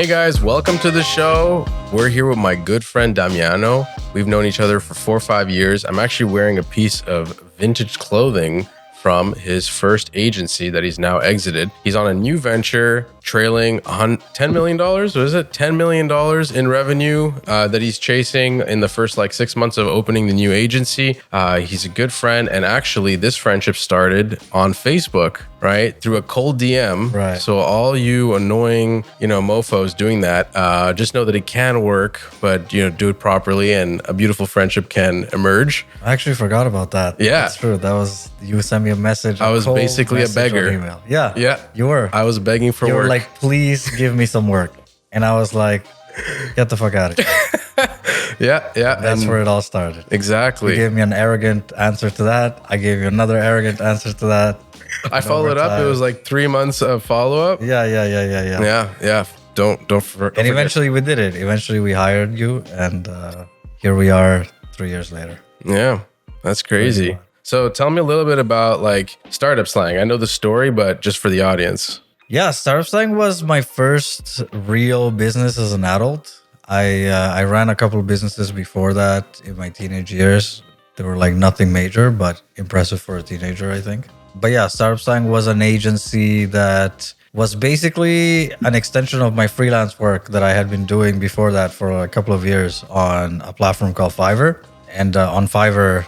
guys, welcome to the show. We're here with my good friend Damiano. We've known each other for 4 or 5 years. I'm actually wearing a piece of vintage clothing from his first agency that he's now exited. He's on a new venture trailing $10 million. What is it? $10 million in revenue that he's chasing in the first 6 months of opening the new agency. He's a good friend. And actually this friendship started on Facebook, right? Through a cold DM. Right. So all you annoying, mofos doing that, just know that it can work, but do it properly and a beautiful friendship can emerge. I actually forgot about that. Yeah. That's true. You sent me a message. I was basically a beggar. Email. Yeah. Yeah. You were. I was begging for you work. were like, please give me some work. And I was like, get the fuck out of here. Yeah. That's where it all started. Exactly. You gave me an arrogant answer to that. I gave you another arrogant answer to that. I followed up. It was 3 months of follow-up. Yeah. Yeah. Don't forget. And eventually we did it. Eventually we hired you. And here we are 3 years later. Yeah. That's crazy. So tell me a little bit about Startup Slang. I know the story, but just for the audience. Yeah, Startup Slang was my first real business as an adult. I ran a couple of businesses before that in my teenage years. They were nothing major, but impressive for a teenager, I think. But yeah, Startup Slang was an agency that was basically an extension of my freelance work that I had been doing before that for a couple of years on a platform called Fiverr. And on Fiverr,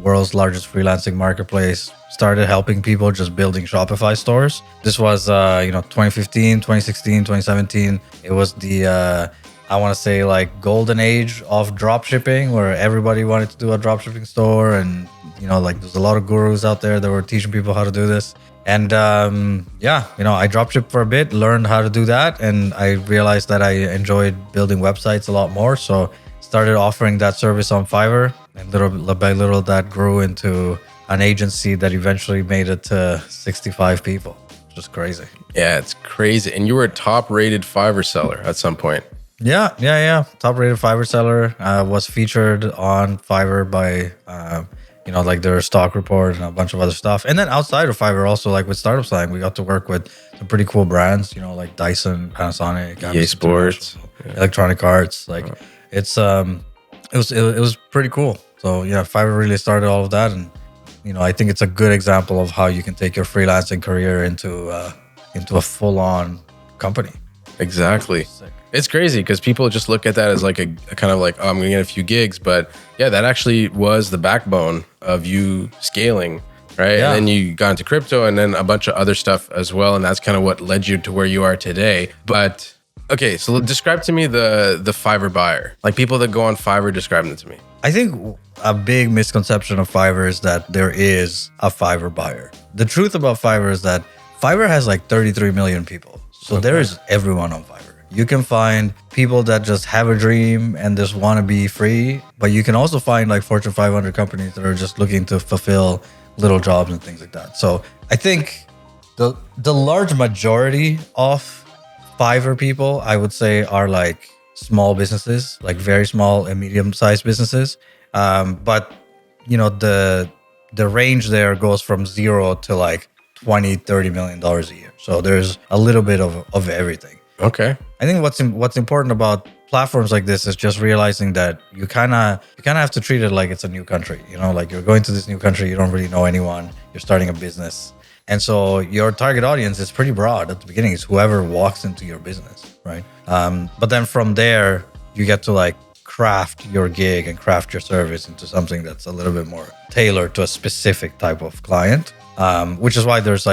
world's largest freelancing marketplace, started helping people just building Shopify stores. This was, 2015, 2016, 2017. It was the, I want to say golden age of drop shipping where everybody wanted to do a drop shipping store. And, there's a lot of gurus out there that were teaching people how to do this. And I drop shipped for a bit, learned how to do that. And I realized that I enjoyed building websites a lot more. So started offering that service on Fiverr, and little by little that grew into an agency that eventually made it to 65 people. Just crazy. Yeah, it's crazy. And you were a top-rated Fiverr seller at some point. Yeah. Top-rated Fiverr seller. Was featured on Fiverr by, their stock report and a bunch of other stuff. And then outside of Fiverr, also with Startup Slang, we got to work with some pretty cool brands. Like Dyson, Panasonic, EA Sports, Electronic Arts. It was pretty cool. So yeah, Fiverr really started all of that, and I think it's a good example of how you can take your freelancing career into a full-on company. Exactly. Sick. It's crazy because people just look at that as a kind of I'm going to get a few gigs, but yeah, that actually was the backbone of you scaling, right? Yeah. And then you got into crypto and then a bunch of other stuff as well, and that's kind of what led you to where you are today. But okay, so describe to me the Fiverr buyer. People that go on Fiverr, describe them to me. I think a big misconception of Fiverr is that there is a Fiverr buyer. The truth about Fiverr is that Fiverr has 33 million people. So there is everyone on Fiverr. You can find people that just have a dream and just want to be free, but you can also find Fortune 500 companies that are just looking to fulfill little jobs and things like that. So I think the large majority of Fiverr people, I would say, are small businesses, very small and medium-sized businesses. But the range there goes from 0 to 20, $30 million a year. So there's a little bit of everything. Okay. I think what's important about platforms like this is just realizing that you kind of have to treat it like it's a new country. You're going to this new country, you don't really know anyone, you're starting a business. And so your target audience is pretty broad at the beginning. It's whoever walks into your business, right? But then from there, you get to craft your gig and craft your service into something that's a little bit more tailored to a specific type of client, which is why there's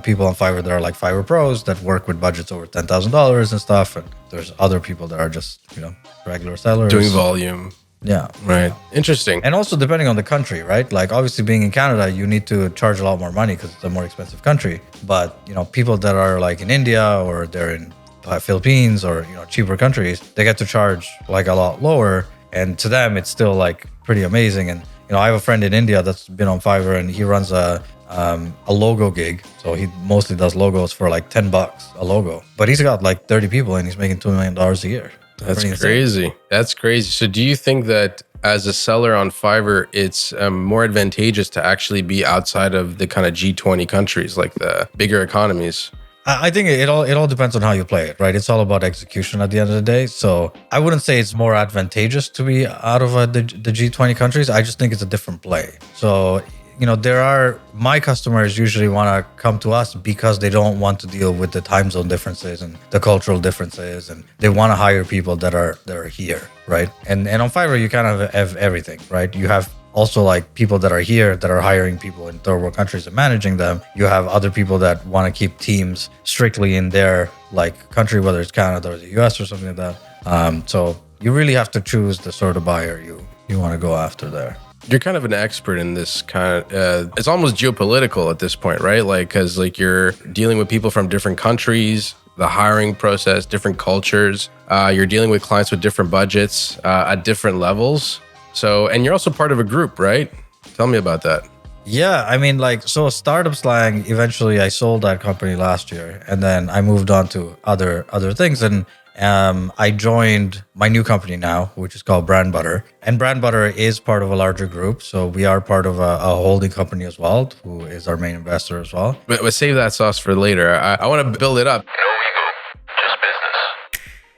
people on Fiverr that are Fiverr pros that work with budgets over $10,000 and stuff. And there's other people that are just, regular sellers. Doing volume. Yeah. Right. Interesting. And also depending on the country, right? Obviously being in Canada, you need to charge a lot more money because it's a more expensive country. But, people that are in India or they're in Philippines or, cheaper countries, they get to charge a lot lower. And to them, it's still pretty amazing. And, I have a friend in India that's been on Fiverr and he runs a logo gig. So he mostly does logos for $10 a logo. But he's got 30 people and he's making $2 million a year. That's crazy. That's crazy. So do you think that as a seller on Fiverr, it's more advantageous to actually be outside of the kind of G20 countries, the bigger economies? I think it all depends on how you play it, right? It's all about execution at the end of the day. So I wouldn't say it's more advantageous to be out of the G20 countries. I just think it's a different play. So my customers usually want to come to us because they don't want to deal with the time zone differences and the cultural differences, and they want to hire people that are here, right? And on Fiverr you kind of have everything, right? You have also like people that are here that are hiring people in third world countries and managing them. You have other people that want to keep teams strictly in their like country, whether it's Canada or the US or something like that. So you really have to choose the sort of buyer you want to go after there. You're kind of an expert in this kind of, it's almost geopolitical at this point, right? Like, because like you're dealing with people from different countries, the hiring process, different cultures. You're dealing with clients with different budgets at different levels. So, and you're also part of a group, right? Tell me about that. Yeah, I mean, like, so Startup Slang, eventually I sold that company last year, and then I moved on to other things, and I joined my new company now, which is called Brand Butter. And Brand Butter is part of a larger group. So we are part of a holding company as well, who is our main investor as well. But save that sauce for later. I want to build it up.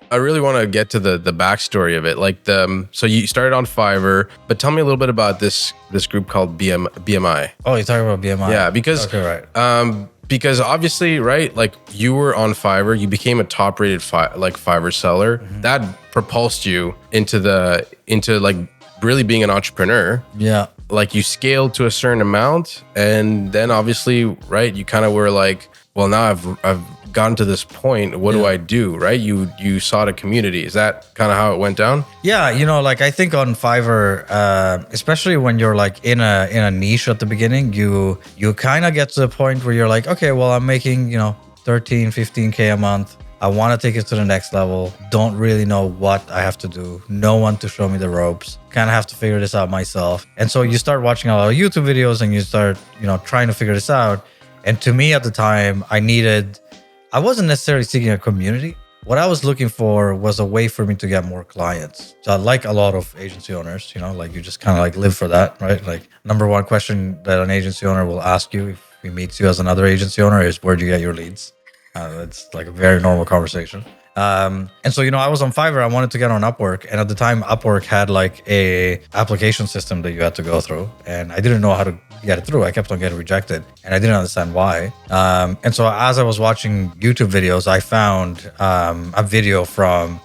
I really want to get to the backstory of it. Like so you started on Fiverr, but tell me a little bit about this group called BMI. Oh, you're talking about BMI? Yeah, because okay, right. Because obviously, right, like you were on Fiverr, you became a top-rated Fiverr seller. Mm-hmm. That propulsed you into like really being an entrepreneur. Yeah. Like you scaled to a certain amount, and then obviously, right, you kind of were like, well, now I've gotten to this point. What do I do? Right? You sought a community. Is that kind of how it went down? Yeah, like I think on Fiverr, especially when you're like in a niche at the beginning, you kind of get to the point where you're like, okay, well, I'm making 13, 15K a month. I want to take it to the next level. Don't really know what I have to do. No one to show me the ropes. Kind of have to figure this out myself. And so you start watching a lot of YouTube videos and you start trying to figure this out. And to me at the time, I wasn't necessarily seeking a community. What I was looking for was a way for me to get more clients. So like a lot of agency owners, like you just kind of like live for that, right? Like number one question that an agency owner will ask you if he meets you as another agency owner is, where do you get your leads? It's like a very normal conversation. And so, I was on Fiverr. I wanted to get on Upwork. And at the time, Upwork had like a application system that you had to go through. And I didn't know how to get it through. I kept on getting rejected and I didn't understand why. And so as I was watching YouTube videos, I found a video from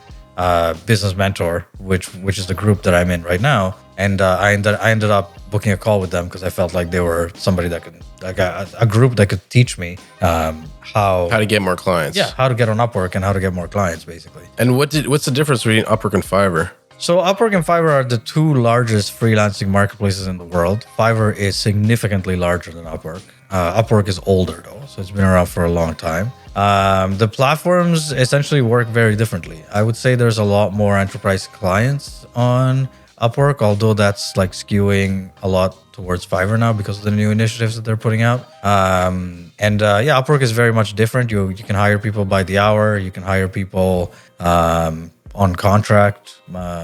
Business Mentor, which is the group that I'm in right now. And I ended up booking a call with them because I felt like they were somebody that could, like a group that could teach me how to get more clients. Yeah, how to get on Upwork and how to get more clients, basically. And what's the difference between Upwork and Fiverr? So Upwork and Fiverr are the two largest freelancing marketplaces in the world. Fiverr is significantly larger than Upwork. Upwork is older though, so it's been around for a long time. The platforms essentially work very differently. I would say there's a lot more enterprise clients on Upwork, although that's like skewing a lot towards Fiverr now because of the new initiatives that they're putting out. Upwork is very much different. You can hire people by the hour. You can hire people on contract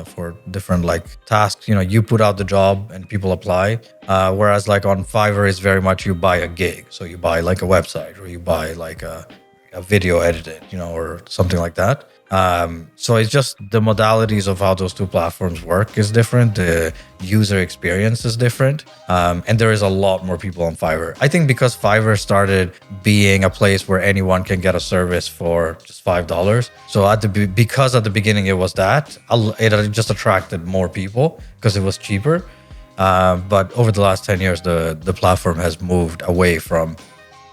for different like tasks. You put out the job and people apply. Whereas like on Fiverr is very much you buy a gig. So you buy like a website or you buy like a video edited, or something like that. So it's just the modalities of how those two platforms work is different. The user experience is different. And there is a lot more people on Fiverr. I think because Fiverr started being a place where anyone can get a service for just $5. So because at the beginning it was that, it just attracted more people because it was cheaper. But over the last 10 years, the platform has moved away from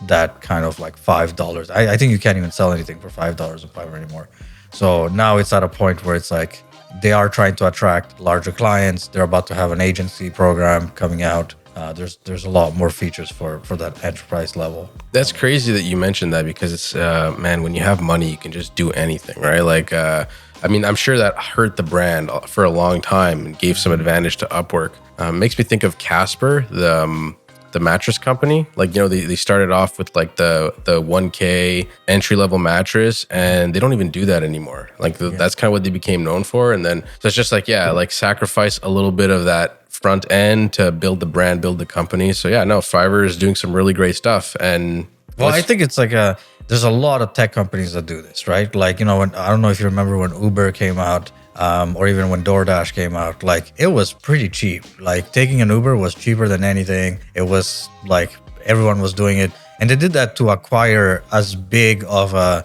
that kind of like $5. I think you can't even sell anything for $5 on Fiverr anymore. So now it's at a point where it's like they are trying to attract larger clients. They're about to have an agency program coming out. There's a lot more features for that enterprise level. That's crazy that you mentioned that because it's when you have money, you can just do anything, right? Like I'm sure that hurt the brand for a long time and gave some advantage to Upwork. Makes me think of Casper, the mattress company. Like, they started off with like the 1K entry level mattress, and they don't even do that anymore. Like that's kind of what they became known for. And then so it's just like, like sacrifice a little bit of that front end to build the brand, build the company. So Fiverr is doing some really great stuff. And I think it's like there's a lot of tech companies that do this, right? Like, when I don't know if you remember when Uber came out, or even when DoorDash came out, like it was pretty cheap. Like taking an Uber was cheaper than anything. It was like everyone was doing it. And they did that to acquire as big of a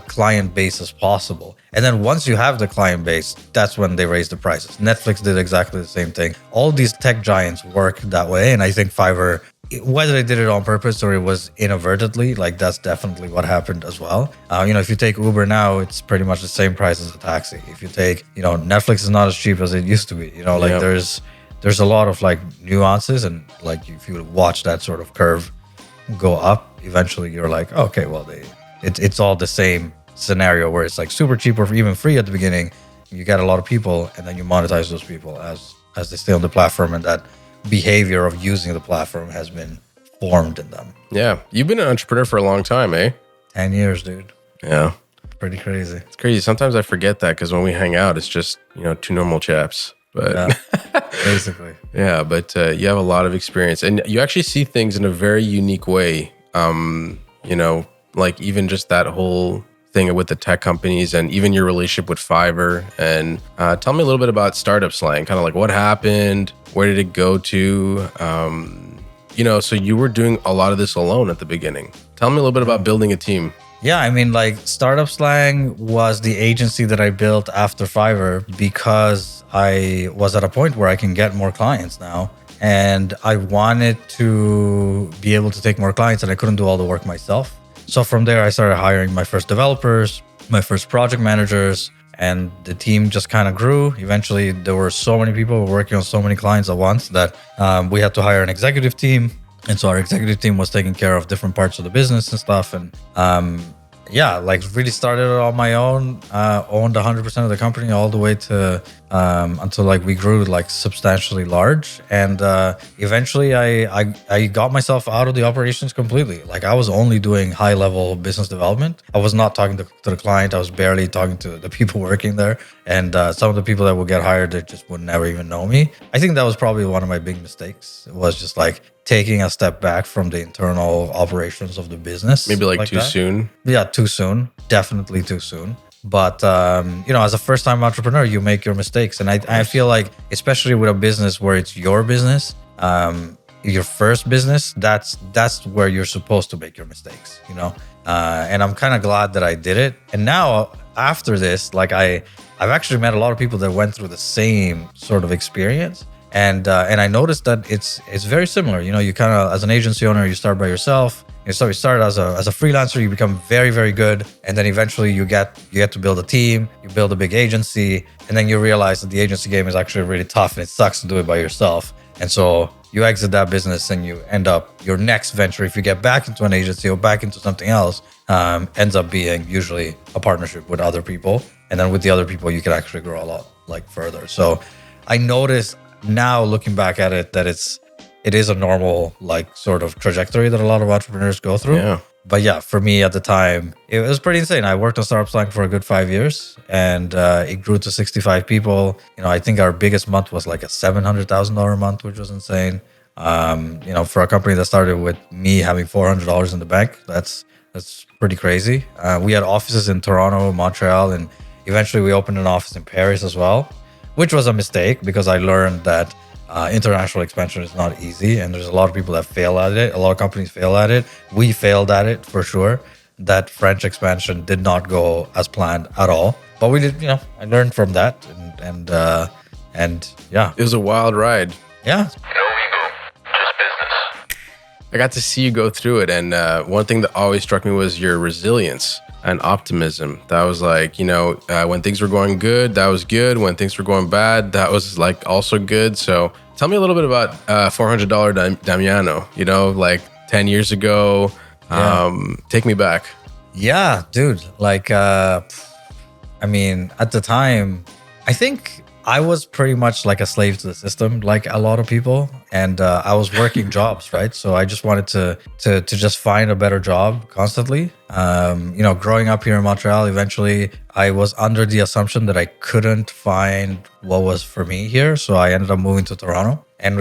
client base as possible. And then once you have the client base, that's when they raise the prices. Netflix did exactly the same thing. All these tech giants work that way. And I think Fiverr, whether they did it on purpose or it was inadvertently, like that's definitely what happened as well. If you take Uber now, it's pretty much the same price as a taxi. If you take, Netflix is not as cheap as it used to be. Like there's a lot of like nuances, and like if you watch that sort of curve go up, eventually you're like, okay, well, it's all the same scenario where it's like super cheap or even free at the beginning. You get a lot of people, and then you monetize those people as they stay on the platform, and that behavior of using the platform has been formed in them. Yeah, you've been an entrepreneur for a long time, eh? 10 years, dude. Yeah, pretty crazy. It's crazy. Sometimes I forget that because when we hang out, it's just two normal chaps. But yeah, basically. Yeah, but you have a lot of experience, and you actually see things in a very unique way. Like even just that whole thing with the tech companies, and even your relationship with Fiverr. And tell me a little bit about Startup Slang, kind of like what happened, where did it go to? So you were doing a lot of this alone at the beginning. Tell me a little bit about building a team. Yeah, I mean, like Startup Slang was the agency that I built after Fiverr because I was at a point where I can get more clients now. And I wanted to be able to take more clients, and I couldn't do all the work myself. So from there, I started hiring my first developers, my first project managers, and the team just kind of grew. Eventually, there were so many people working on so many clients at once that we had to hire an executive team. And so our executive team was taking care of different parts of the business and stuff. And really started it on my own, owned 100% of the company all the way to until like we grew like substantially large. And eventually I got myself out of the operations completely. Like I was only doing high level business development. I was not talking to the client. I was barely talking to the people working there. And some of the people that would get hired, they just would never even know me. I think that was probably one of my big mistakes. It was just like taking a step back from the internal operations of the business. Maybe like too that. soon. Yeah, too soon. Definitely too soon. But, as a first-time entrepreneur, you make your mistakes. And I feel like, especially with a business where it's your business, your first business, that's where you're supposed to make your mistakes, And I'm kind of glad that I did it. And now, after this, like I've actually met a lot of people that went through the same sort of experience. And I noticed that it's very similar. You kind of, as an agency owner, you start by yourself. You start as a freelancer. You become very, very good, and then eventually you get to build a team. You build a big agency, and then you realize that the agency game is actually really tough, and it sucks to do it by yourself. And so you exit that business, and you end up your next venture. If you get back into an agency or back into something else, ends up being usually a partnership with other people, and then with the other people, you can actually grow a lot like further. So I noticed now looking back at it that it is a normal like sort of trajectory that a lot of entrepreneurs go through. Yeah. But yeah, for me at the time, it was pretty insane. I worked on Startup Slang for a good 5 years, and it grew to 65 people. I think our biggest month was like a $700,000 month, which was insane. For a company that started with me having $400 in the bank, that's pretty crazy. We had offices in Toronto, Montreal, and eventually we opened an office in Paris as well, which was a mistake because I learned that international expansion is not easy, and there's a lot of people that fail at it. A lot of companies fail at it. We failed at it for sure. That French expansion did not go as planned at all, but we did. I learned from that, and yeah, it was a wild ride. Yeah. No ego, just business. I got to see you go through it, and one thing that always struck me was your resilience and optimism. That was like, when things were going good, that was good. When things were going bad, that was like also good. So tell me a little bit about $400 Damiano, like 10 years ago. Take me back. Yeah, dude. Like, at the time, I think I was pretty much like a slave to the system, like a lot of people. And I was working jobs, right? So I just wanted to just find a better job constantly. Growing up here in Montreal, eventually I was under the assumption that I couldn't find what was for me here. So I ended up moving to Toronto. And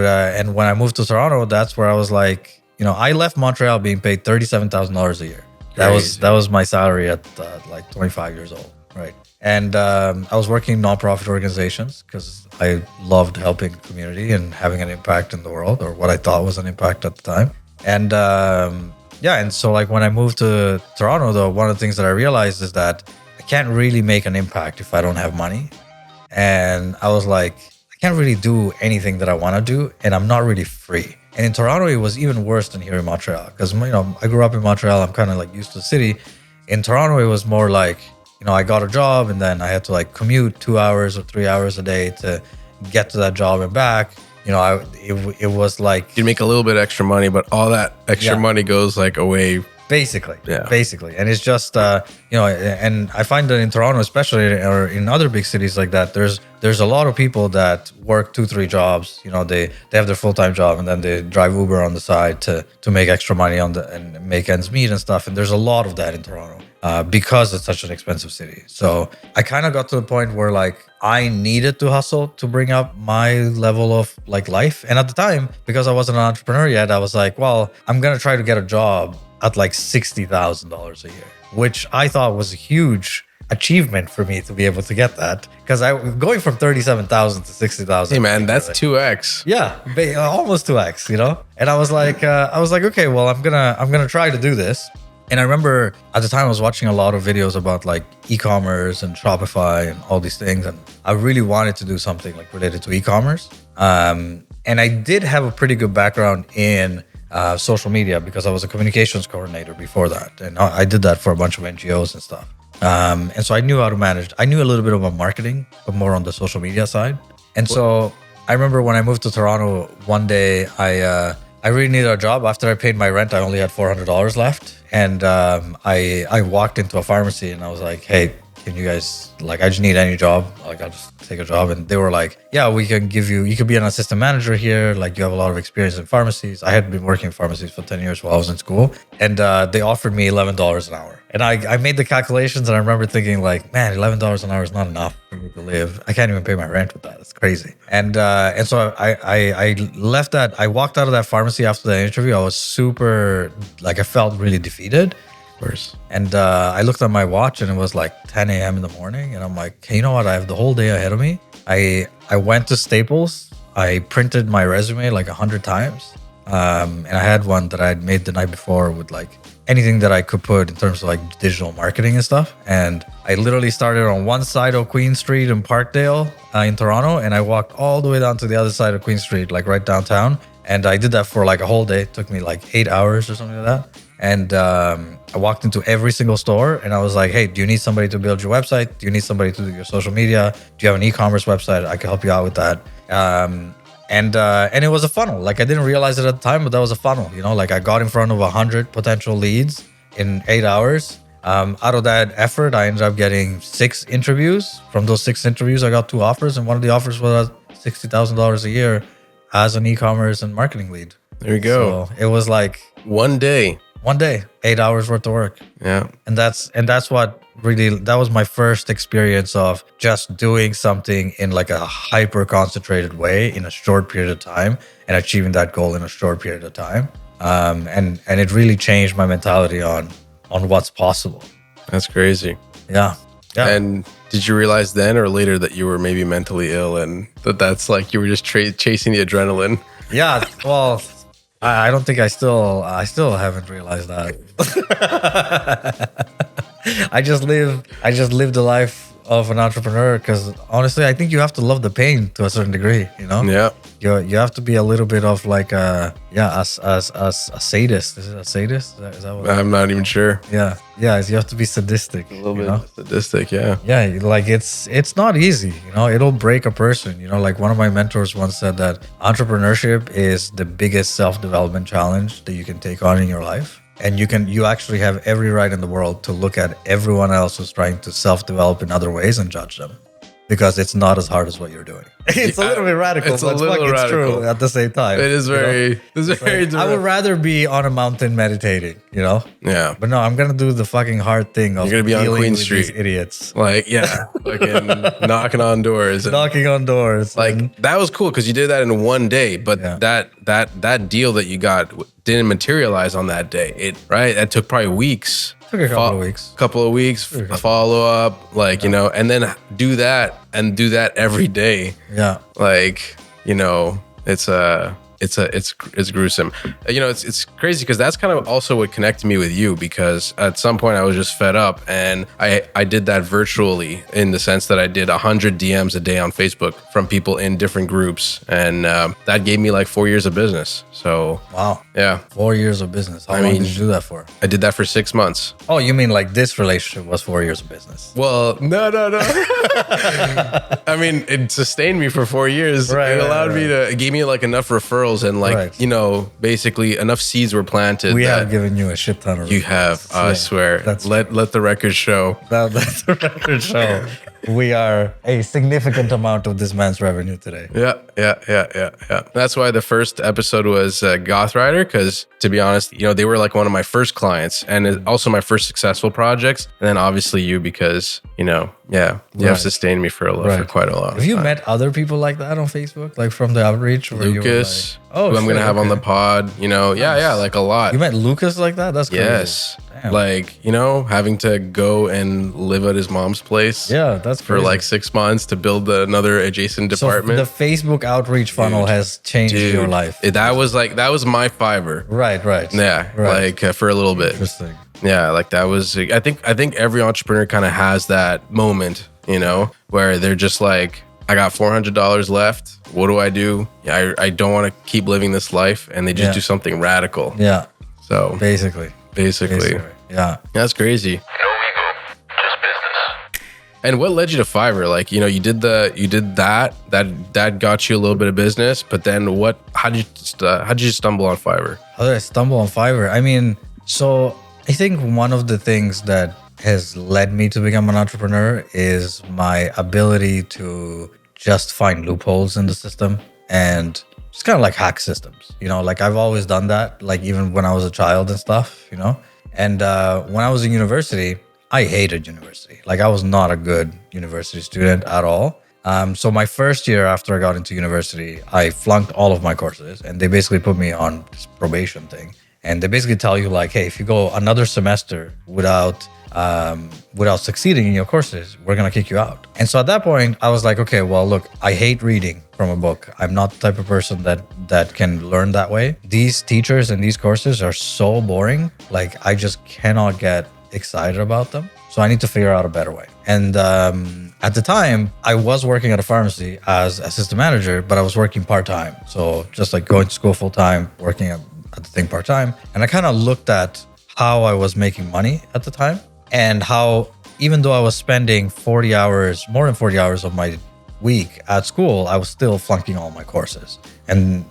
when I moved to Toronto, that's where I was like, I left Montreal being paid $37,000 a year. That was my salary at like 25 years old, right? And I was working in nonprofit organizations because I loved helping the community and having an impact in the world, or what I thought was an impact at the time. And and so like when I moved to Toronto, though, one of the things that I realized is that I can't really make an impact if I don't have money. And I was like, I can't really do anything that I want to do, and I'm not really free. And in Toronto, it was even worse than here in Montreal because, I grew up in Montreal. I'm kind of like used to the city. In Toronto, it was more like, I got a job and then I had to like commute 2 hours or 3 hours a day to get to that job and back. It was like... You make a little bit extra money, but all that extra money goes like away. Basically. And it's just, and I find that in Toronto, especially, or in other big cities like that, there's a lot of people that work 2-3 jobs. They have their full-time job and then they drive Uber on the side to make extra money and make ends meet and stuff. And there's a lot of that in Toronto because it's such an expensive city. So I kind of got to the point where like I needed to hustle to bring up my level of like life. And at the time, because I wasn't an entrepreneur yet, I was like, well, I'm going to try to get a job at like $60,000 a year, which I thought was a huge achievement for me to be able to get that, because I was going from 37,000 to 60,000. Hey man, that's 2x. Yeah, almost 2x, And I was like, okay, well, I'm gonna try to do this. And I remember at the time I was watching a lot of videos about like e-commerce and Shopify and all these things, and I really wanted to do something like related to e-commerce. And I did have a pretty good background in social media because I was a communications coordinator before that, and I did that for a bunch of NGOs and stuff. And so I knew how to manage. I knew a little bit about marketing, but more on the social media side. And so I remember when I moved to Toronto, one day I really needed a job. After I paid my rent, I only had $400 left, and I walked into a pharmacy and I was like, hey, can you guys, like, I just need any job. Like, I'll just take a job. And they were like, yeah, we can give you could be an assistant manager here. Like, you have a lot of experience in pharmacies. I had been working in pharmacies for 10 years while I was in school. And they offered me $11 an hour. And I made the calculations, and I remember thinking like, man, $11 an hour is not enough for me to live. I can't even pay my rent with that. It's crazy. And so I left that. I walked out of that pharmacy after the interview. I was super, like, I felt really defeated. And I looked at my watch and it was like 10 a.m. in the morning. And I'm like, hey, you know what? I have the whole day ahead of me. I went to Staples. I printed my resume like 100 times. And I had one that I had made the night before with like anything that I could put in terms of like digital marketing and stuff. And I literally started on one side of Queen Street in Parkdale in Toronto. And I walked all the way down to the other side of Queen Street, like right downtown. And I did that for like a whole day. It took me like 8 hours or something like that. And I walked into every single store and I was like, hey, do you need somebody to build your website? Do you need somebody to do your social media? Do you have an e-commerce website? I can help you out with that. And it was a funnel. Like, I didn't realize it at the time, but that was a funnel. Like, I got in front of 100 potential leads in 8 hours. Out of that effort, I ended up getting 6 interviews. From those 6 interviews, I got 2 offers, and one of the offers was $60,000 a year as an e-commerce and marketing lead. There you go. So it was like one day, 8 hours worth of work. Yeah. And that's what really, that was my first experience of just doing something in like a hyper concentrated way in a short period of time and achieving that goal in a short period of time. And it really changed my mentality on what's possible. That's crazy. Yeah. And did you realize then or later that you were maybe mentally ill and that's like you were just chasing the adrenaline? Yeah. Well, I don't think I still haven't realized that. I just lived the life of an entrepreneur because honestly, I think you have to love the pain to a certain degree, Yeah. You have to be a little bit of like a sadist. Is it a sadist? Is that what I'm not even sure. Yeah. You have to be sadistic. A little bit sadistic, yeah. Yeah, like it's not easy. It'll break a person. Like one of my mentors once said that entrepreneurship is the biggest self-development challenge that you can take on in your life. And you actually have every right in the world to look at everyone else who's trying to self-develop in other ways and judge them. Because it's not as hard as what you're doing. It's a little bit radical, but it's true at the same time. It is very, I would rather be on a mountain meditating, you know? Yeah. But no, I'm going to do the fucking hard thing of You're gonna be on dealing Queen with these Street. idiots. Like, yeah, fucking knocking on doors. And, Knocking on doors. like, and- that was cool because you did that in one day, but Yeah. that deal that you got didn't materialize on that day. That took probably weeks. Took a couple of weeks. Couple of weeks, follow up, like, you know, and then do that every day. Yeah. Like, you know, it's gruesome. You know, it's crazy because that's kind of also what connected me with you, because at some point I was just fed up, and I did that virtually, in the sense that I did 100 DMs a day on Facebook from people in different groups, and that gave me like 4 years of business. So Wow. yeah, 4 years of business. How long mean- did you do that for? I did that for 6 months. Oh, you mean like this relationship was 4 years of business? Well, no. I mean, it sustained me for 4 years. Right, it right, allowed me to, it gave me like enough referrals, and like, Right. you know, basically enough seeds were planted. We that have given you a shit ton of You have, I Yeah, swear. that's Let the record show. That's the record show. We are a significant amount of this man's revenue today. Yeah. That's why the first episode was Goth Rider, because to be honest, you know, they were like one of my first clients, and also my first successful projects. And then obviously you, because, you know, yeah, you have Right. sustained me for quite a lot. Have you met other people like that on Facebook, like from the outreach? Where you were Lucas, like, oh, who I'm shit, gonna have on the okay. pod, you know, yeah, like a lot. You met Lucas like that? That's crazy. Yes. Damn. Like, you know, having to go and live at his mom's place Yeah, that's for crazy. like 6 months to build another adjacent So department. the Facebook outreach funnel has changed your life. That was my Fiverr. Right. Yeah, Right. like for a little bit. Interesting. Yeah, like that was. I think every entrepreneur kind of has that moment, you know, where they're just like, I got $400 left. What do I do? I don't want to keep living this life, and they just Yeah. do something radical. Yeah, So basically. Yeah. that's crazy. No ego, just business. And what led you to Fiverr? Like, you know, you did that got you a little bit of business, but then how did you stumble on Fiverr? How did I stumble on Fiverr? I mean, so I think one of the things that has led me to become an entrepreneur is my ability to just find loopholes in the system and just kind of like hack systems. You know, like I've always done that, like even when I was a child and stuff, you know? And when I was in university, I hated university. Like I was not a good university student at all. So my first year after I got into university, I flunked all of my courses, and they basically put me on this probation thing. And they basically tell you like, hey, if you go another semester without succeeding in your courses, we're gonna kick you out. And so at that point, I was like, okay, well, look, I hate reading from a book. I'm not the type of person that can learn that way. These teachers and these courses are so boring. Like I just cannot get excited about them. So I need to figure out a better way. And at the time, I was working at a pharmacy as assistant manager, but I was working part-time. So just like going to school full-time, working at the thing part-time. And I kind of looked at how I was making money at the time, and how even though I was spending more than 40 hours of my week at school, I was still flunking all my courses. And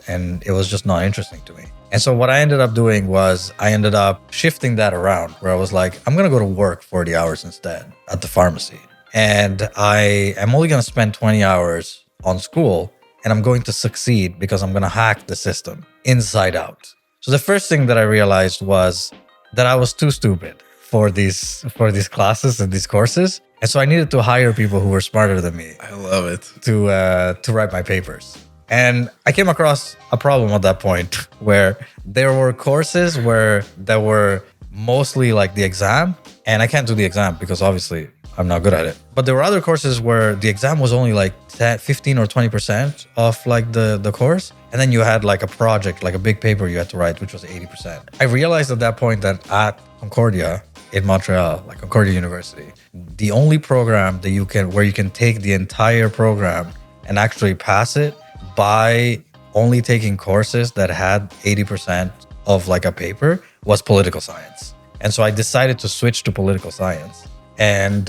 it was just not interesting to me. And so what I ended up doing was I ended up shifting that around, where I was like, I'm going to go to work 40 hours instead at the pharmacy. And I am only going to spend 20 hours on school, and I'm going to succeed because I'm going to hack the system inside out. So the first thing that I realized was that I was too stupid for these classes and these courses. And so I needed to hire people who were smarter than me I love it. to write my papers. And I came across a problem at that point where there were courses that were mostly like the exam, and I can't do the exam because obviously I'm not good at it. But there were other courses where the exam was only like 15 or 20% of like the course. And then you had like a project, like a big paper you had to write, which was 80%. I realized at that point that at Concordia in Montreal, like Concordia University, the only program that where you can take the entire program and actually pass it by only taking courses that had 80% of like a paper was political science. And so I decided to switch to political science. And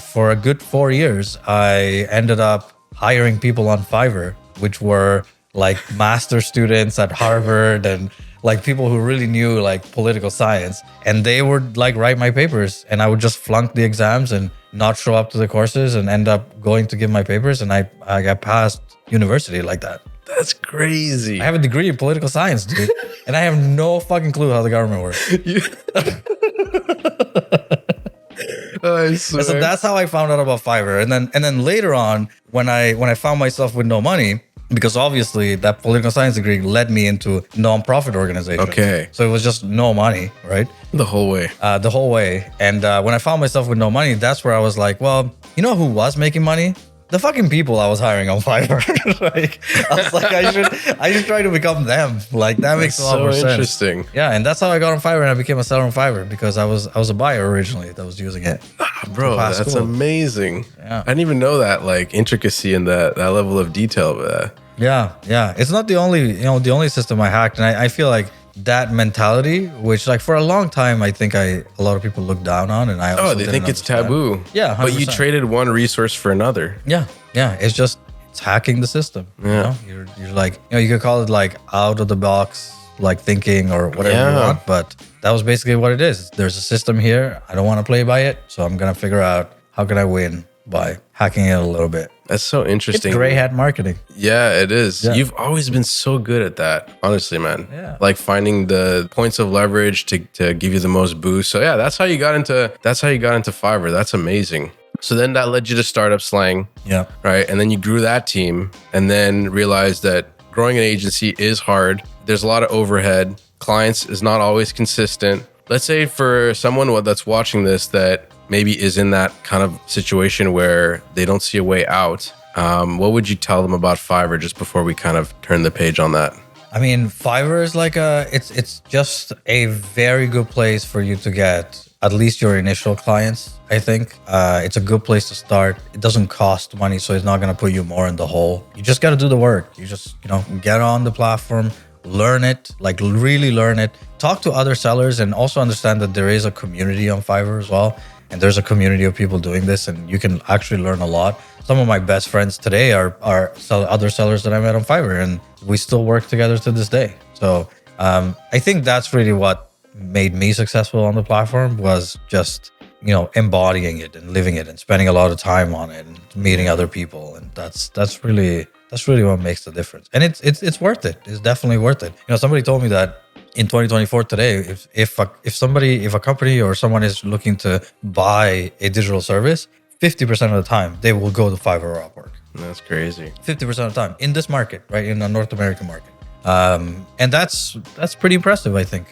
for a good 4 years, I ended up hiring people on Fiverr, which were like master students at Harvard and like people who really knew like political science. And they would like write my papers, and I would just flunk the exams and not show up to the courses and end up going to give my papers. And I got passed university like that. That's crazy. I have a degree in political science, dude, and I have no fucking clue how the government works. I So swear. that's how I found out about Fiverr. And then later on, when I found myself with no money, because obviously that political science degree led me into non-profit organizations. Okay. So it was just no money, right? The whole way. The whole way. And when I found myself with no money, that's where I was like, well, you know who was making money? The fucking people I was hiring on Fiverr. Like, I was like, I should try to become them. Like, that makes a lot more sense. Interesting. Yeah, and that's how I got on Fiverr, and I became a seller on Fiverr because I was a buyer originally that was using it. Bro, Past that's school. amazing. Yeah. I didn't even know that like intricacy and that level of detail of that. Yeah. It's not the only system I hacked, and I feel like that mentality, which like for a long time, I think a lot of people look down on, and I also They didn't think it's understand. taboo. Yeah, but you 100%. traded one resource for another. Yeah. It's hacking the system. Yeah. You know? You're like, you could call it like out of the box, like thinking or whatever you Yeah. want, but that was basically what it is. There's a system here. I don't want to play by it, so I'm gonna figure out how can I win by hacking it a little bit. That's so It's interesting. gray hat marketing. Yeah, it is. Yeah. You've always been so good at that, honestly, man. Yeah. Like finding the points of leverage to give you the most boost. So yeah, that's how you got into Fiverr. That's amazing. So then that led you to Startup Slang, Yeah. right? And then you grew that team and then realized that growing an agency is hard. There's a lot of overhead. Clients is not always consistent. Let's say for someone that's watching this that maybe is in that kind of situation where they don't see a way out, what would you tell them about Fiverr just before we kind of turn the page on that? I mean, Fiverr is like it's just a very good place for you to get at least your initial clients. I think it's a good place to start. It doesn't cost money, so it's not going to put you more in the hole. You just got to do the work. You just, get on the platform, learn it, like really learn it, talk to other sellers, and also understand that there is a community on Fiverr as well. And there's a community of people doing this, and you can actually learn a lot. Some of my best friends today are other sellers that I met on Fiverr, and we still work together to this day. So I think that's really what made me successful on the platform, was just embodying it and living it and spending a lot of time on it and meeting other people. And that's really what makes the difference. And it's worth it. It's definitely worth it. Somebody told me that in 2024 today, if a company or someone is looking to buy a digital service, 50% of the time they will go to Fiverr or Upwork. That's crazy. 50% of the time in this market, right? In the North American market. And that's pretty impressive, I think.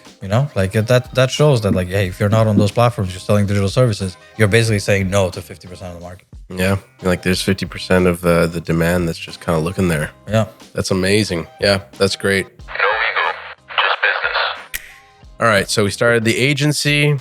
Like that shows that, like, hey, if you're not on those platforms, you're selling digital services, you're basically saying no to 50% of the market. Yeah, like there's 50% of the demand that's just kind of looking there. Yeah. That's amazing. Yeah, that's great. No ego, just business. All right, so we started the agency.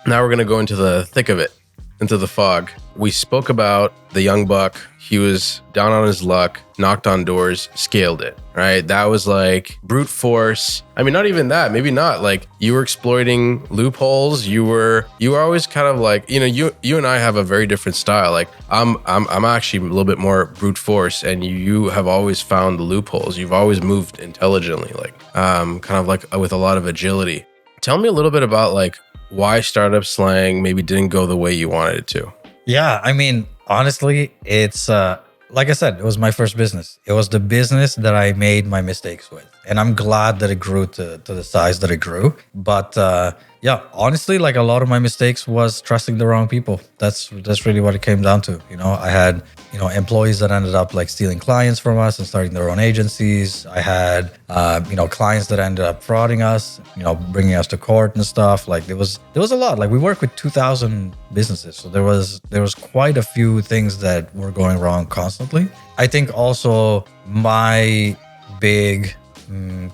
Now we're going to go into the thick of it, into the fog. We spoke about the young buck. He was down on his luck, knocked on doors, scaled it, right? That was like brute force. I mean, not even that, maybe not. Like, you were exploiting loopholes. You were always kind of like, you and I have a very different style. Like, I'm actually a little bit more brute force, and you have always found the loopholes. You've always moved intelligently, like kind of like with a lot of agility. Tell me a little bit about like why Startup Slang maybe didn't go the way you wanted it to. Yeah, I mean, honestly, it's like I said, it was my first business. It was the business that I made my mistakes with, and I'm glad that it grew to the size that it grew. But yeah, honestly, like a lot of my mistakes was trusting the wrong people. That's really what it came down to. I had employees that ended up like stealing clients from us and starting their own agencies. I had clients that ended up frauding us, bringing us to court and stuff. Like there was a lot. Like we work with 2,000 businesses, so there was quite a few things that were going wrong constantly. I think also my big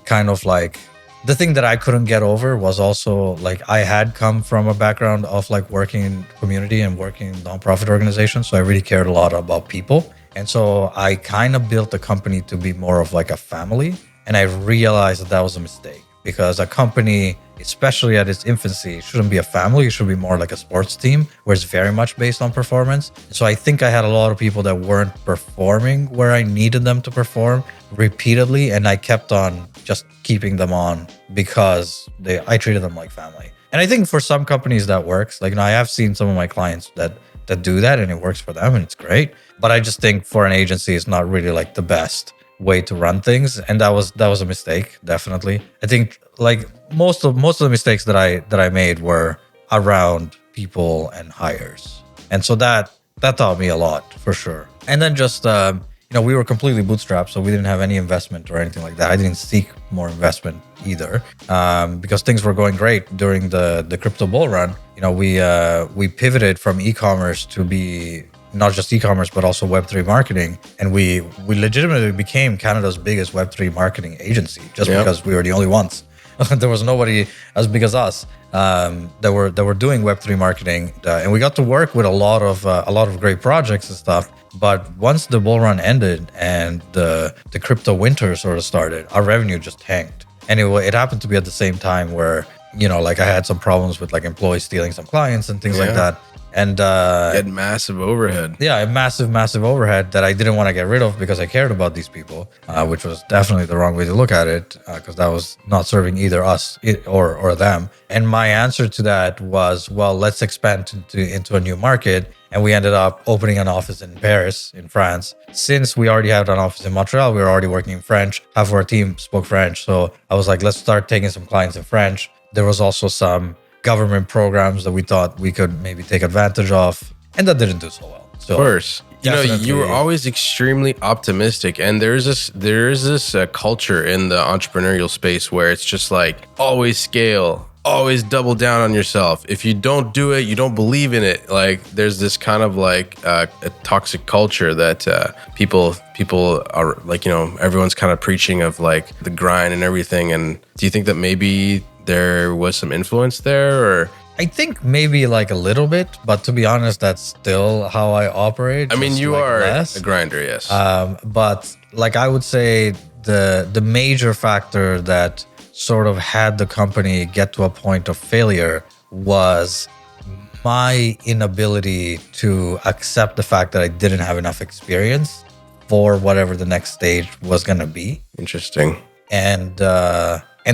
kind of like the thing that I couldn't get over was also like I had come from a background of like working in community and working in nonprofit organizations. So I really cared a lot about people. And so I kind of built the company to be more of like a family. And I realized that was a mistake, because a company, especially at its infancy, shouldn't be a family. It should be more like a sports team where it's very much based on performance. So I think I had a lot of people that weren't performing where I needed them to perform repeatedly. And I kept on just keeping them on because I treated them like family. And I think for some companies that works. Like, I have seen some of my clients that do that and it works for them and it's great. But I just think for an agency, it's not really like the best way to run things, and that was a mistake, definitely. I think like most of the mistakes that I made were around people and hires, and so that taught me a lot for sure. And then just we were completely bootstrapped, so we didn't have any investment or anything like that. I didn't seek more investment either, because things were going great during the crypto bull run. We pivoted from e-commerce to be not just e-commerce but also Web3 marketing, and we legitimately became Canada's biggest Web3 marketing agency just because we were the only ones. There was nobody as big as us that were doing Web3 marketing, and we got to work with a lot of great projects and stuff. But once the bull run ended and the crypto winter sort of started, our revenue just tanked. And it happened to be at the same time where like I had some problems with like employees stealing some clients and things like that. And you had massive overhead. Yeah, a massive overhead that I didn't want to get rid of because I cared about these people, which was definitely the wrong way to look at it, because that was not serving either us or them. And my answer to that was, well, let's expand into a new market. And we ended up opening an office in Paris, in France. Since we already had an office in Montreal, we were already working in French. Half of our team spoke French. So I was like, let's start taking some clients in French. There was also some government programs that we thought we could maybe take advantage of, and that didn't do so well. So, of course, you were always extremely optimistic, and there is this culture in the entrepreneurial space where it's just like always scale, always double down on yourself. If you don't do it, you don't believe in it. Like there's this kind of like a toxic culture that people are like, everyone's kind of preaching of like the grind and everything. And do you think that maybe there was some influence there? Or I think maybe like a little bit, but to be honest, that's still how I operate. I mean, you like are less. a grinder, yes. But like I would say the major factor that sort of had the company get to a point of failure was my inability to accept the fact that I didn't have enough experience for whatever the next stage was going to be. Interesting. And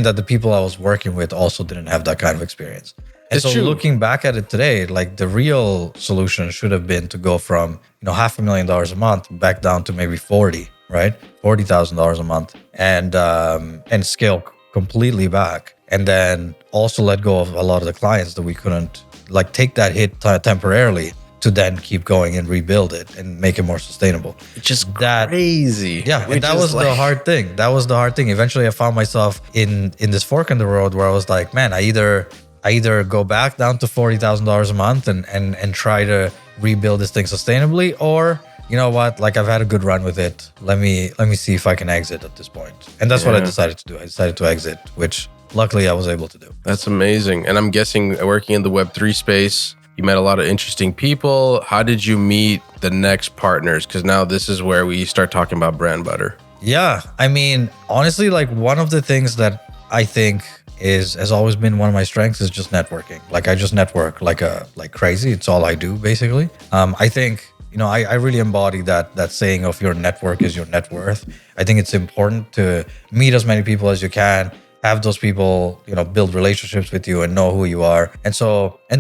that the people I was working with also didn't have that kind of experience. And It's so true. looking back at it today, like the real solution should have been to go from, $500,000 a month back down to maybe 40, right? $40,000 a month and scale completely back. And then also let go of a lot of the clients that we couldn't like take that hit temporarily to then keep going and rebuild it and make it more sustainable. It's just That- crazy. Yeah, and that was the hard thing. That was the hard thing. Eventually, I found myself in this fork in the road where I was like, man, I either go back down to $40,000 a month and try to rebuild this thing sustainably, or you know what, like I've had a good run with it. Let me see if I can exit at this point. And that's what I decided to do. I decided to exit, which luckily I was able to do. That's amazing. And I'm guessing working in the Web3 space, you met a lot of interesting people. How did you meet the next partners? Because now this is where we start talking about brand butter. Yeah, I mean, honestly, like one of the things that I think has always been one of my strengths is just networking. Like I just network like crazy. It's all I do basically. I think I really embody that saying of your network is your net worth. I think it's important to meet as many people as you can. Have those people, build relationships with you and know who you are. And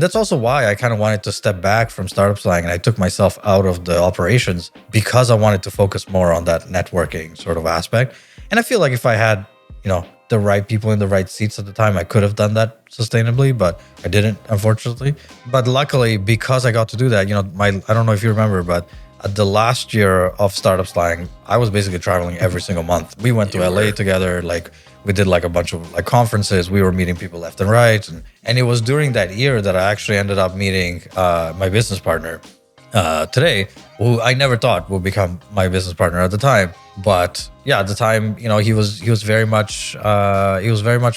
that's also why I kind of wanted to step back from Startup Slang, and I took myself out of the operations because I wanted to focus more on that networking sort of aspect. And I feel like if I had, the right people in the right seats at the time, I could have done that sustainably, but I didn't, unfortunately. But luckily, because I got to do that, I don't know if you remember, but at the last year of Startup Slang, I was basically traveling every single month. We went to LA together, like we did like a bunch of like conferences. We were meeting people left and right. And it was during that year that I actually ended up meeting my business partner today, who I never thought would become my business partner at the time. But yeah, at the time, he was very much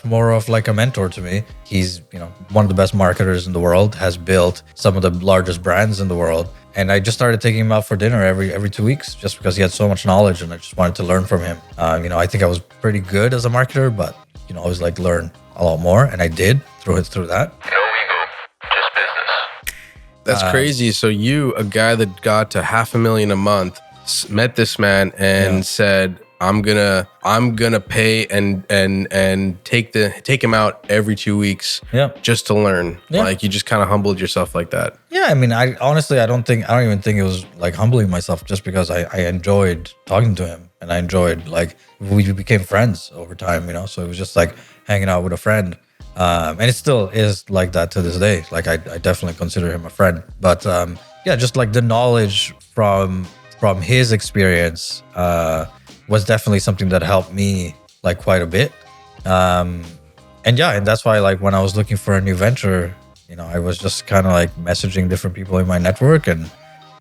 more of like a mentor to me. He's, one of the best marketers in the world, has built some of the largest brands in the world. And I just started taking him out for dinner every 2 weeks just because he had so much knowledge and I just wanted to learn from him. I think I was pretty good as a marketer, but always like learn a lot more. And I did through that. No ego, just business. That's crazy. So you, a guy that got to $500,000 a month, met this man and said, I'm gonna pay and take him out every 2 weeks Yeah. just to learn. Yeah. Like you just kind of humbled yourself like that. Yeah, I mean, I honestly, I don't even think it was like humbling myself, just because I enjoyed talking to him, and I enjoyed, like, we became friends over time, you know. So it was just like hanging out with a friend, and it still is like that to this day. Like I definitely consider him a friend, but yeah, just like the knowledge from his experience was definitely something that helped me like quite a bit. And yeah, and that's why, like, when I was looking for a new venture, you know, I was just kind of like messaging different people in my network, and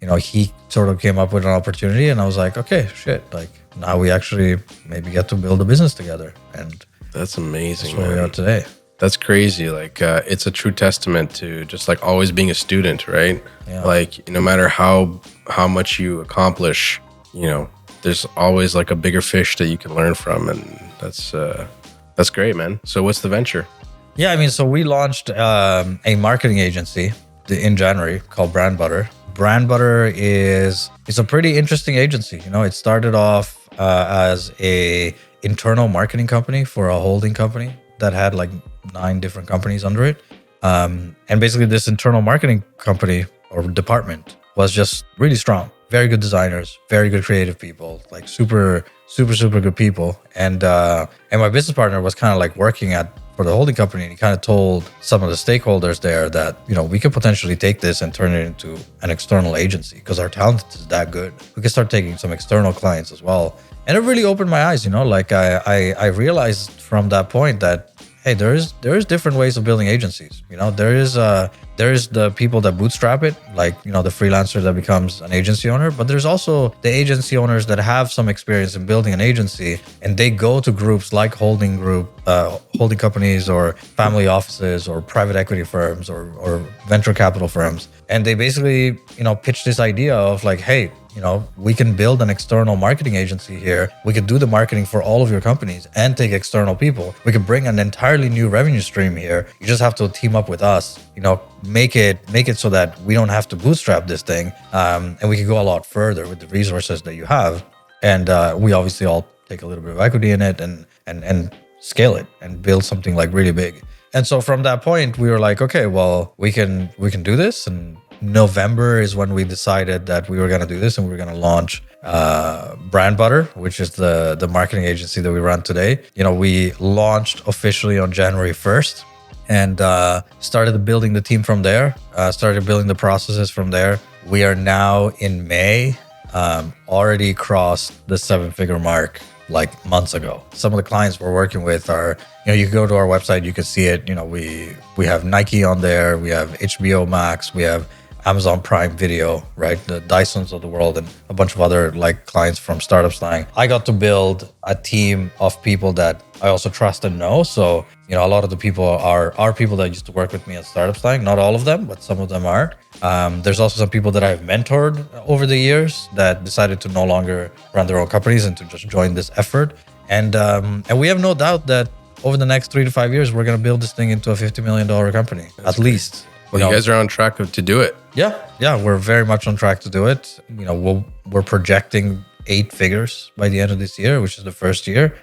you know, he sort of came up with an opportunity, and I was like, okay, shit, like now we actually maybe get to build a business together, and That's amazing, that's where we are man. today. That's crazy. Like it's a true testament to just like always being a student, right? Yeah. Like no matter how much you accomplish, you know, there's always like a bigger fish that you can learn from, and that's great, man. So what's the venture? Yeah, I mean, so we launched a marketing agency in January called Brand Butter. Brand Butter it's a pretty interesting agency. You know, it started off as a internal marketing company for a holding company that had like 9 different companies under it. And basically this internal marketing company or department was just really strong. Very good designers, very good creative people, like super good people. And my business partner was kind of like working for the holding company, and he kind of told some of the stakeholders there that, you know, we could potentially take this and turn it into an external agency because our talent is that good. We could start taking some external clients as well. And it really opened my eyes, you know, like I realized from that point that, hey, there is different ways of building agencies. You know, there is the people that bootstrap it, like, you know, the freelancer that becomes an agency owner, but there's also the agency owners that have some experience in building an agency, and they go to groups like holding companies or family offices or private equity firms or venture capital firms, and they basically, you know, pitch this idea of like, hey, you know, we can build an external marketing agency here. We could do the marketing for all of your companies and take external people. We could bring an entirely new revenue stream here. You just have to team up with us, you know, make it so that we don't have to bootstrap this thing. And we can go a lot further with the resources that you have. And we obviously all take a little bit of equity in it and scale it and build something like really big. And so from that point, we were like, okay, well, we can do this. And November is when we decided that we were going to do this, and we were going to launch Brand Butter, which is the marketing agency that we run today. You know, we launched officially on January 1st and started building the team from there, started building the processes from there. We are now in May, already crossed the 7-figure mark like months ago. Some of the clients we're working with are, you know, you can go to our website, you can see it. You know, we have Nike on there, we have HBO Max, we have Amazon Prime Video, right? The Dysons of the world, and a bunch of other like clients from Startup Slang. I got to build a team of people that I also trust and know. So, you know, a lot of the people are people that used to work with me at Startup Slang. Not all of them, but some of them are. There's also some people that I've mentored over the years that decided to no longer run their own companies and to just join this effort. And we have no doubt that over the next 3 to 5 years, we're going to build this thing into a $50 million company, at least. Well, you guys are on track to do it. Yeah, we're very much on track to do it. You know, we're projecting 8 figures by the end of this year, which is the first year,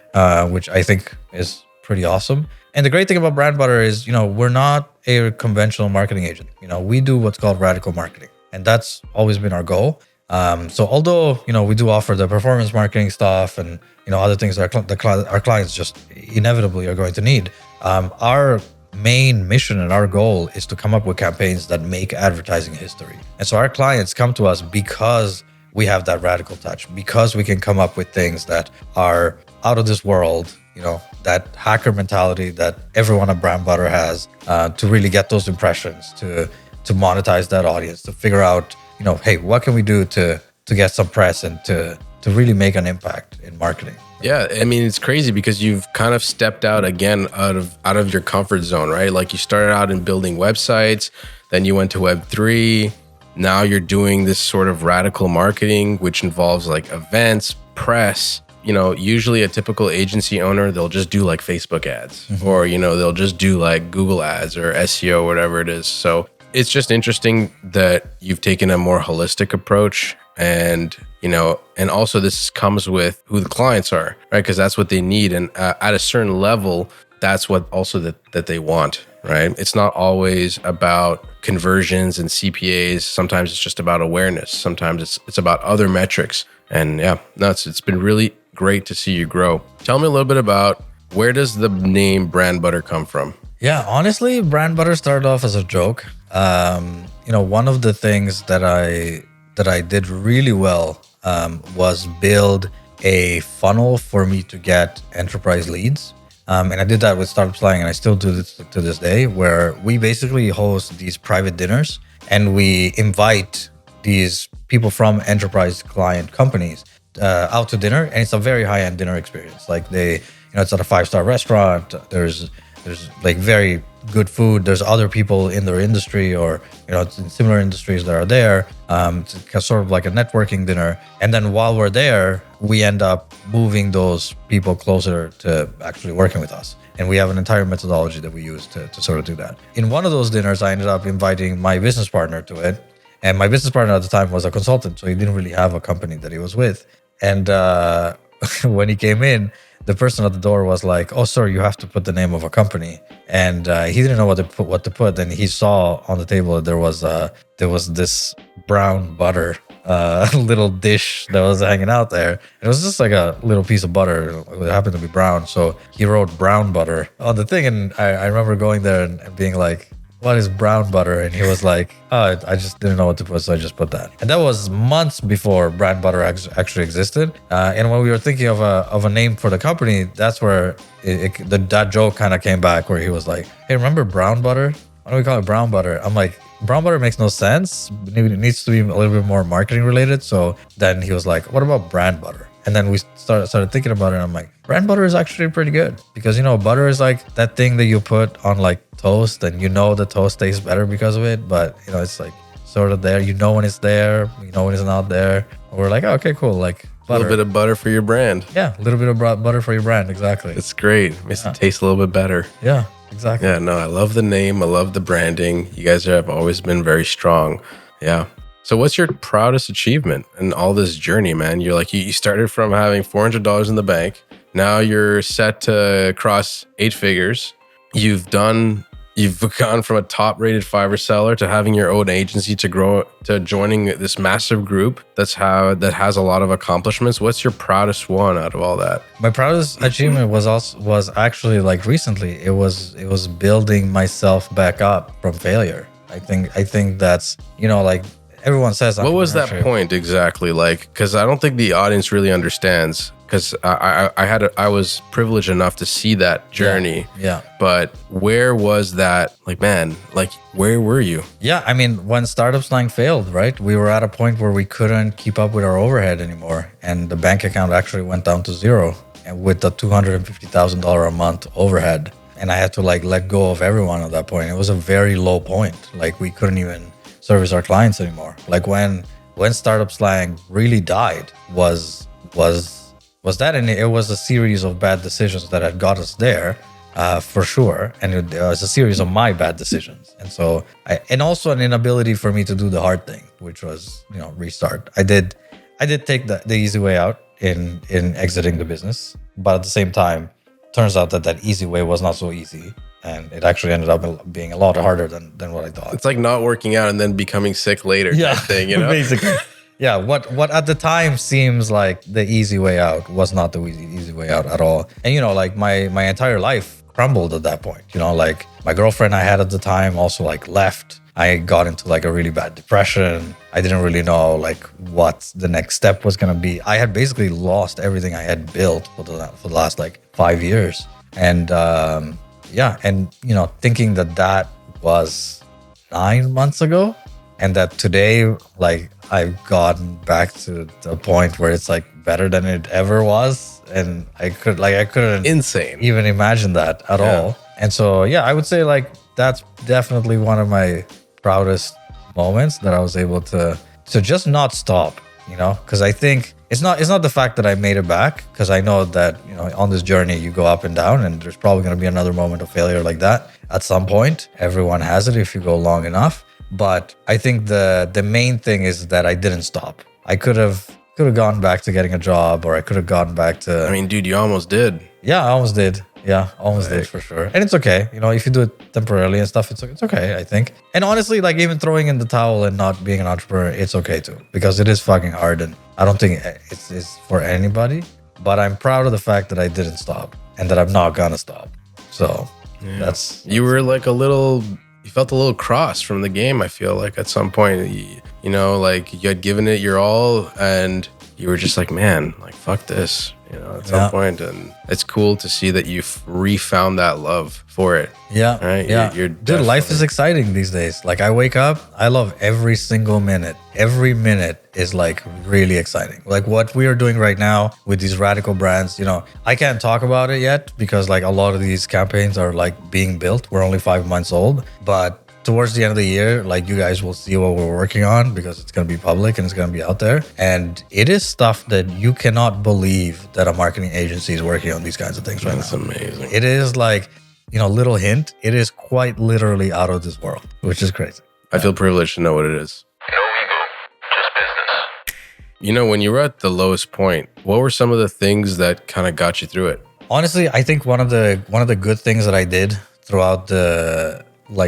which I think is pretty awesome. And the great thing about Brand Butter is, you know, we're not a conventional marketing agent. You know, we do what's called radical marketing, and that's always been our goal. So although, you know, we do offer the performance marketing stuff and, you know, other things that our clients just inevitably are going to need, our main mission and our goal is to come up with campaigns that make advertising history. And so our clients come to us because we have that radical touch, because we can come up with things that are out of this world, you know, that hacker mentality that everyone at Brand Butter has, to really get those impressions, to monetize that audience, to figure out, you know, hey, what can we do to get some press and to really make an impact in marketing? Yeah, I mean, it's crazy because you've kind of stepped out again out of your comfort zone, right? Like you started out in building websites, then you went to Web3. Now you're doing this sort of radical marketing, which involves like events, press. You know, usually a typical agency owner, they'll just do like Facebook ads, or, you know, they'll just do like Google ads or SEO, whatever it is. So it's just interesting that you've taken a more holistic approach and and also this comes with who the clients are, right? Because that's what they need. And at a certain level, that's what also that they want, right? It's not always about conversions and CPAs. Sometimes it's just about awareness. Sometimes it's about other metrics. And yeah, no, it's been really great to see you grow. Tell me a little bit about, where does the name Brand Butter come from? Yeah, honestly, Brand Butter started off as a joke. One of the things that I did really well was build a funnel for me to get enterprise leads. And I did that with Startup Slang, and I still do this to this day, where we basically host these private dinners and we invite these people from enterprise client companies out to dinner, and it's a very high-end dinner experience. Like it's at a 5-star restaurant. There's like very good food. There's other people in their industry or in similar industries that are there. It's sort of like a networking dinner. And then while we're there, we end up moving those people closer to actually working with us. And we have an entire methodology that we use to sort of do that. In one of those dinners, I ended up inviting my business partner to it. And my business partner at the time was a consultant, so he didn't really have a company that he was with. And when he came in, the person at the door was like, "Oh, sir, you have to put the name of a company." And he didn't know what to put. And he saw on the table that there was this brown butter little dish that was hanging out there. And it was just like a little piece of butter. It happened to be brown, so he wrote brown butter on the thing. And I remember going there and being like, "What is brown butter?" And he was like, "Oh, I just didn't know what to put, so I just put that." And that was months before Brand Butter actually existed. And when we were thinking of a name for the company, that's where that joke kind of came back, where he was like, "Hey, remember brown butter? Why don't we call it brown butter?" I'm like, brown butter makes no sense. It needs to be a little bit more marketing related. So then he was like, "What about brand butter?" And then we started thinking about it. And I'm like, brand butter is actually pretty good because, butter is like that thing that you put on like toast, and the toast tastes better because of it. But, it's like sort of there. When it's there, when it's not there. And we're like, oh, okay, cool. Like butter. A little bit of butter for your brand. Yeah, a little bit of butter for your brand. Exactly. It's great. Makes it taste a little bit better. Yeah, exactly. Yeah, no, I love the name. I love the branding. You guys have always been very strong. Yeah. So what's your proudest achievement in all this journey, man? You're like, you started from having $400 in the bank. Now you're set to cross 8 figures. You've gone from a top-rated Fiverr seller to having your own agency to joining this massive group that has a lot of accomplishments. What's your proudest one out of all that? My proudest achievement was actually like recently. It was building myself back up from failure. I think that's like. Everyone says. What was that point exactly? Like, because I don't think the audience really understands. Because I was privileged enough to see that journey. Yeah. But where was that? Like, man, like, where were you? Yeah, I mean, when Startup Slang failed, right? We were at a point where we couldn't keep up with our overhead anymore, and the bank account actually went down to zero, and with the $250,000 a month overhead, and I had to like let go of everyone at that point. It was a very low point. Like, we couldn't even service our clients anymore. Like when Startup Slang really died was that, and it was a series of bad decisions that had got us there, for sure. And it was a series of my bad decisions, and also an inability for me to do the hard thing, which was restart. I did take the easy way out in exiting the business, but at the same time, turns out that easy way was not so easy. And it actually ended up being a lot harder than what I thought. It's like not working out and then becoming sick later. Yeah, type thing, basically. Yeah, what at the time seems like the easy way out was not the easy way out at all. And like my entire life crumbled at that point. Like my girlfriend I had at the time also like left. I got into like a really bad depression. I didn't really know like what the next step was gonna be. I had basically lost everything I had built for the last like 5 years. And thinking that was 9 months ago, and that today, like, I've gotten back to the point where it's like better than it ever was, and I couldn't insane even imagine that at all. And so, I would say like that's definitely one of my proudest moments, that I was able to just not stop, because I think it's not the fact that I made it back, because I know that on this journey you go up and down, and there's probably going to be another moment of failure like that at some point. Everyone has it if you go long enough. But I think the main thing is that I didn't stop. I could have could have gone back to getting a job, or I could have gone back to. I mean, dude, you almost did. Yeah, I almost did. Yeah, almost did for sure. And it's okay. You know, if you do it temporarily and stuff, it's okay, I think. And honestly, like even throwing in the towel and not being an entrepreneur, it's okay too, because it is fucking hard. And I don't think it's for anybody, but I'm proud of the fact that I didn't stop and that I'm not gonna stop. So that's. You were like you felt a little cross from the game, I feel like at some point, you know, like you had given it your all and you were just like, man, like fuck this. You know, at some point, and it's cool to see that you've refound that love for it. Yeah, right. Yeah, dude, life is exciting these days. Like I wake up, I love every single minute. Every minute is like really exciting. Like what we are doing right now with these radical brands. You know, I can't talk about it yet because like a lot of these campaigns are like being built. We're only 5 months old, but towards the end of the year, like you guys will see what we're working on because it's going to be public and it's going to be out there. And it is stuff that you cannot believe that a marketing agency is working on these kinds of things right now. That's amazing. It is like, you know, little hint, it is quite literally out of this world, which is crazy. I feel privileged to know what it is. No ego, just business. You know, when you were at the lowest point, what were some of the things that kind of got you through it? Honestly, I think one of the good things that I did throughout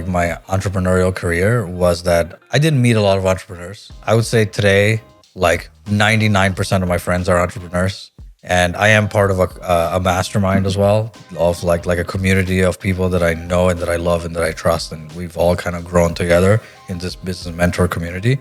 my entrepreneurial career was that I didn't meet a lot of entrepreneurs. I would say today, like 99% of my friends are entrepreneurs. And I am part of a mastermind as well, of like a community of people that I know and that I love and that I trust. And we've all kind of grown together in this business mentor community,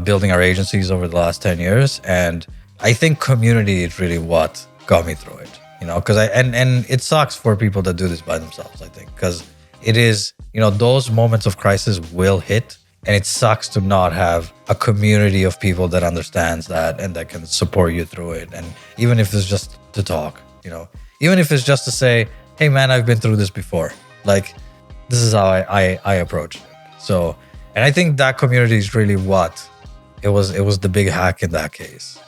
building our agencies over the last 10 years. And I think community is really what got me through it, you know, because and it sucks for people that do this by themselves, I think, because it is, you know, those moments of crisis will hit, and it sucks to not have a community of people that understands that and that can support you through it. And even if it's just to talk, you know, even if it's just to say, hey man, I've been through this before. Like, this is how I approach it. So, and I think that community is really what it was the big hack in that case.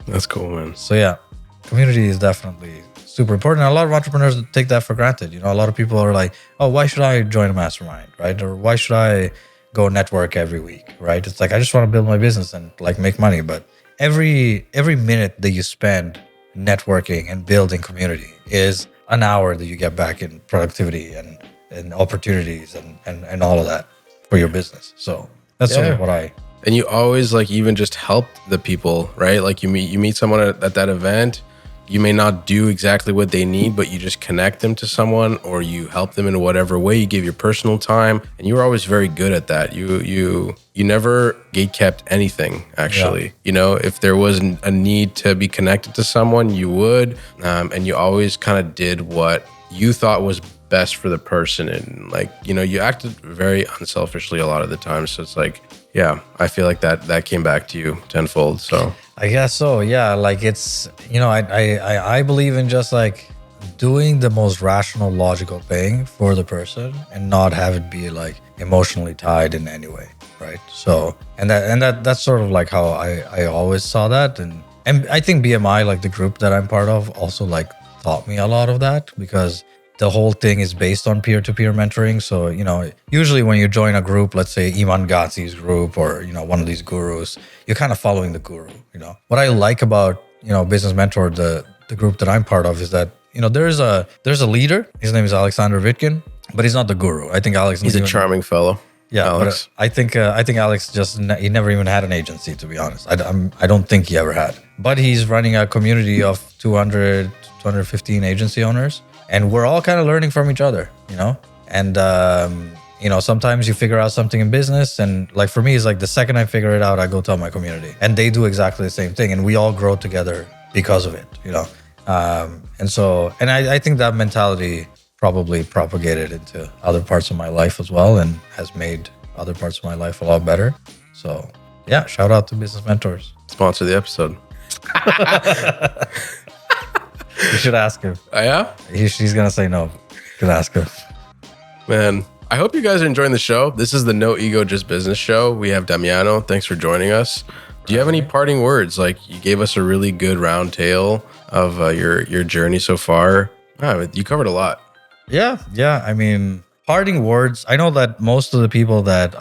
That's cool, man. So yeah, community is definitely super important. And a lot of entrepreneurs take that for granted. You know, a lot of people are like, oh, why should I join a mastermind, right? Or why should I go network every week, right? It's like, I just want to build my business and like make money. But every minute that you spend networking and building community is an hour that you get back in productivity and opportunities and all of that for your business. So that's sort of what I... And you always like even just help the people, right? Like you meet someone at that event. You may not do exactly what they need, but you just connect them to someone, or you help them in whatever way. You give your personal time, and you were always very good at that. You never gatekept anything, actually. Yeah. You know, if there was a need to be connected to someone, you would, and you always kind of did what you thought was best for the person. And like, you know, you acted very unselfishly a lot of the time. So it's like, yeah, I feel like that came back to you tenfold. So I guess so. Yeah. Like it's, you know, I believe in just like doing the most rational, logical thing for the person and not have it be like emotionally tied in any way. Right. So, and that's sort of like how I always saw that. And I think BMI, like the group that I'm part of, also like taught me a lot of that, because the whole thing is based on peer-to-peer mentoring. So, you know, usually when you join a group, let's say Iman Ghazi's group or, you know, one of these gurus, you're kind of following the guru, you know. What I like about, you know, Business Mentor, the group that I'm part of, is that, you know, there's a leader. His name is Alexander Vitkin, but he's not the guru. I think Alex... He's a charming fellow. Yeah, Alex. But I think Alex he never even had an agency, to be honest. I don't think he ever had. But he's running a community of 215 agency owners. And we're all kind of learning from each other, you know? And, you know, sometimes you figure out something in business. And like for me, it's like the second I figure it out, I go tell my community. And they do exactly the same thing. And we all grow together because of it, you know? And I think that mentality probably propagated into other parts of my life as well and has made other parts of my life a lot better. So, yeah, shout out to Business Mentors. Sponsor the episode. You should ask him. Oh, yeah? She's going to say no. You could ask him. Man, I hope you guys are enjoying the show. This is the No Ego, Just Business show. We have Damiano. Thanks for joining us. Do you have any parting words? Like, you gave us a really good round tale of your journey so far. You covered a lot. Yeah. I mean, parting words. I know that most of the people that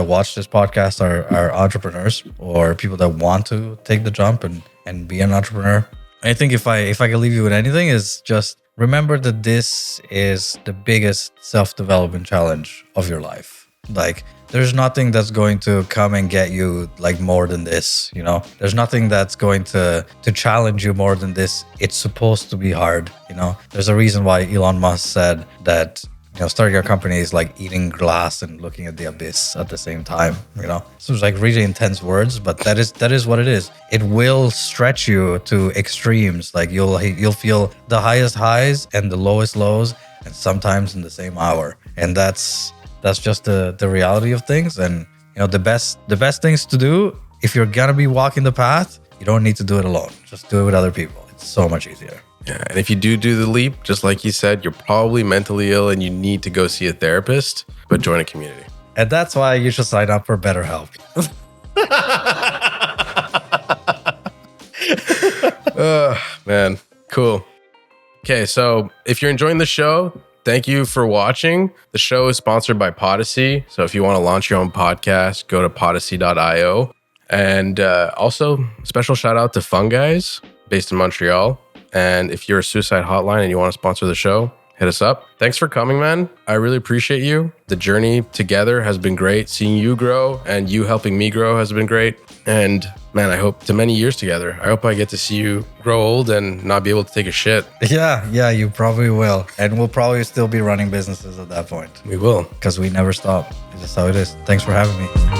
watch this podcast are entrepreneurs or people that want to take the jump and and be an entrepreneur. I think if I can leave you with anything, is just remember that this is the biggest self-development challenge of your life. Like, there's nothing that's going to come and get you like more than this, you know? There's nothing that's going to challenge you more than this. It's supposed to be hard, you know? There's a reason why Elon Musk said that, you know, starting a company is like eating glass and looking at the abyss at the same time, you know? So it's like really intense words, but that is what it is. It will stretch you to extremes. Like you'll feel the highest highs and the lowest lows, and sometimes in the same hour. And that's just the reality of things. And you know, the best things to do, if you're gonna be walking the path, you don't need to do it alone. Just do it with other people. It's so much easier. Yeah, and if you do the leap, just like you said, you're probably mentally ill and you need to go see a therapist, but join a community. And that's why you should sign up for BetterHelp. Man, cool. Okay, so if you're enjoying the show, thank you for watching. The show is sponsored by Podyssey. So if you want to launch your own podcast, go to podyssey.io. And also, special shout out to Fun Guys based in Montreal. And if you're a suicide hotline and you want to sponsor the show, hit us up. Thanks for coming, man. I really appreciate you. The journey together has been great. Seeing you grow and you helping me grow has been great. And man, I hope to many years together. I hope I get to see you grow old and not be able to take a shit. Yeah, you probably will. And we'll probably still be running businesses at that point. We will. Because we never stop. It's just how it is. Thanks for having me.